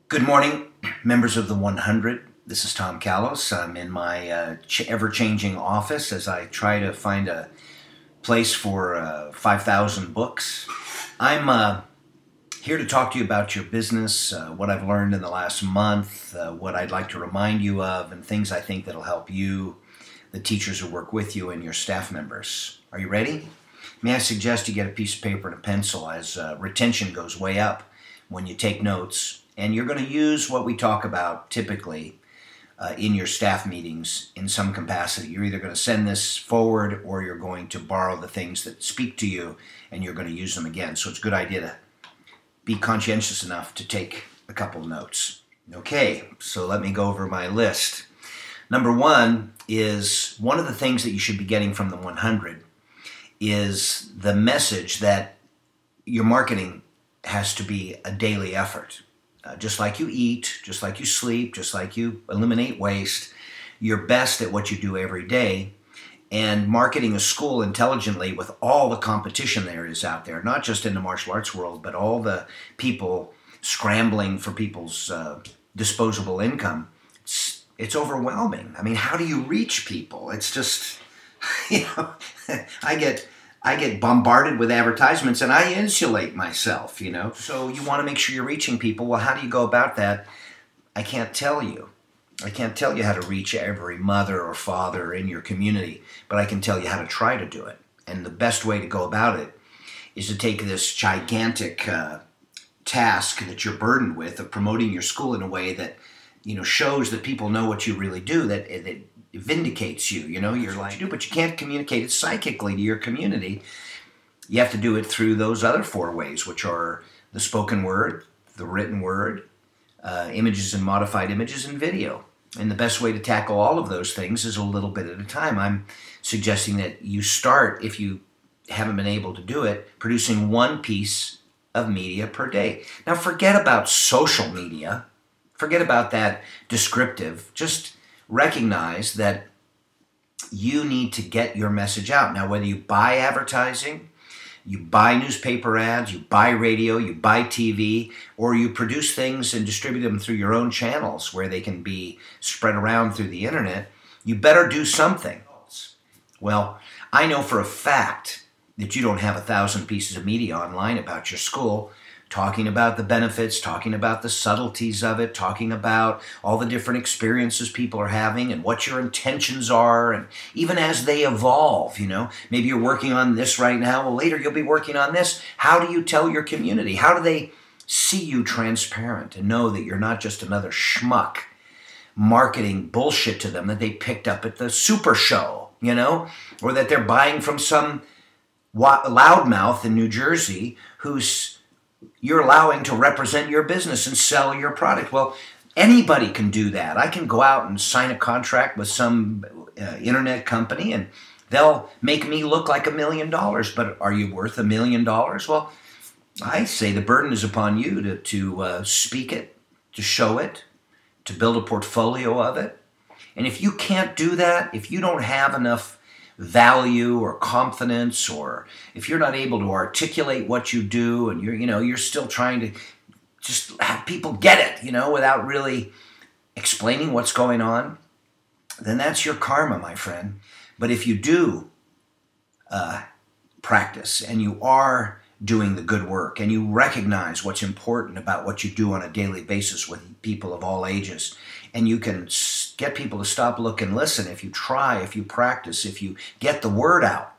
Good morning, members of the 100. This is Tom Callos. I'm in my ever-changing office as I try to find a place for 5,000 books. I'm here to talk to you about your business, what I've learned in the last month, what I'd like to remind you of, and things I think that'll help you, the teachers who work with you, and your staff members. Are you ready? May I suggest you get a piece of paper and a pencil, as retention goes way up when you take notes. And you're going to use what we talk about typically in your staff meetings in some capacity. You're either going to send this forward or you're going to borrow the things that speak to you and you're going to use them again. So it's a good idea to be conscientious enough to take a couple of notes. Okay, so let me go over my list. Number one is one of the things that you should be getting from the 100 is the message that your marketing has to be a daily effort. Just like you eat, just like you sleep, just like you eliminate waste, you're best at what you do every day. And marketing a school intelligently with all the competition there is out there, not just in the martial arts world, but all the people scrambling for people's disposable income, it's overwhelming. I mean, how do you reach people? It's just, I get bombarded with advertisements and I insulate myself, So you want to make sure you're reaching people. Well, how do you go about that? I can't tell you. I can't tell you how to reach every mother or father in your community, but I can tell you how to try to do it. And the best way to go about it is to take this gigantic task that you're burdened with of promoting your school in a way that, shows that people know what you really do, that it vindicates you, you're like, but you can't communicate it psychically to your community. You have to do it through those other four ways, which are the spoken word, the written word, images and modified images, and video. And the best way to tackle all of those things is a little bit at a time. I'm suggesting that you start, if you haven't been able to do it, producing one piece of media per day. Now forget about social media. Forget about that descriptive. Just recognize that you need to get your message out. Now, whether you buy advertising, you buy newspaper ads, you buy radio, you buy TV, or you produce things and distribute them through your own channels where they can be spread around through the internet, you better do something. Well, I know for a fact that you don't have 1,000 pieces of media online about your school, talking about the benefits, talking about the subtleties of it, talking about all the different experiences people are having and what your intentions are, and even as they evolve, maybe you're working on this right now, well, later you'll be working on this. How do you tell your community? How do they see you transparent and know that you're not just another schmuck marketing bullshit to them that they picked up at the Super Show, or that they're buying from some loudmouth in New Jersey who's you're allowing to represent your business and sell your product. Well, anybody can do that. I can go out and sign a contract with some internet company and they'll make me look like $1 million. But are you worth $1 million? Well, I say the burden is upon you to speak it, to show it, to build a portfolio of it. And if you can't do that, if you don't have enough value or confidence, or if you're not able to articulate what you do and you're still trying to just have people get it, without really explaining what's going on, then that's your karma, my friend. But if you do practice and you are doing the good work and you recognize what's important about what you do on a daily basis with people of all ages, and you can get people to stop, look, and listen, if you try, if you practice, if you get the word out.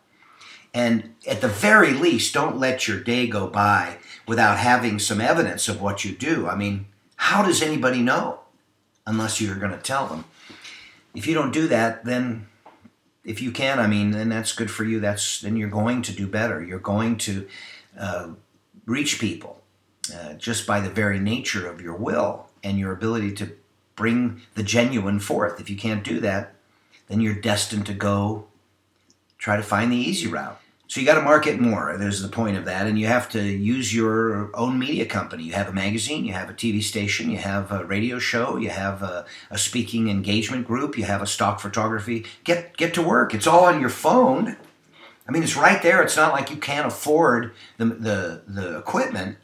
And at the very least, don't let your day go by without having some evidence of what you do. I mean, how does anybody know unless you're going to tell them? If you don't do that, then if you can, then that's good for you. Then you're going to do better. You're going to reach people just by the very nature of your will and your ability to bring the genuine forth. If you can't do that, then you're destined to go try to find the easy route. So you got to market more. There's the point of that. And you have to use your own media company. You have a magazine, you have a TV station, you have a radio show, you have a speaking engagement group, you have a stock photography. Get to work. It's all on your phone. It's right there. It's not like you can't afford the equipment.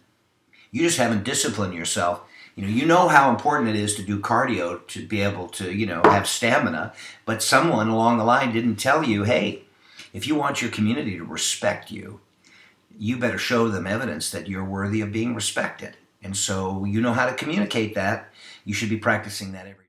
You just haven't disciplined yourself. You know how important it is to do cardio to be able to, have stamina, but someone along the line didn't tell you, hey, if you want your community to respect you, you better show them evidence that you're worthy of being respected. And so you know how to communicate that. You should be practicing that every day.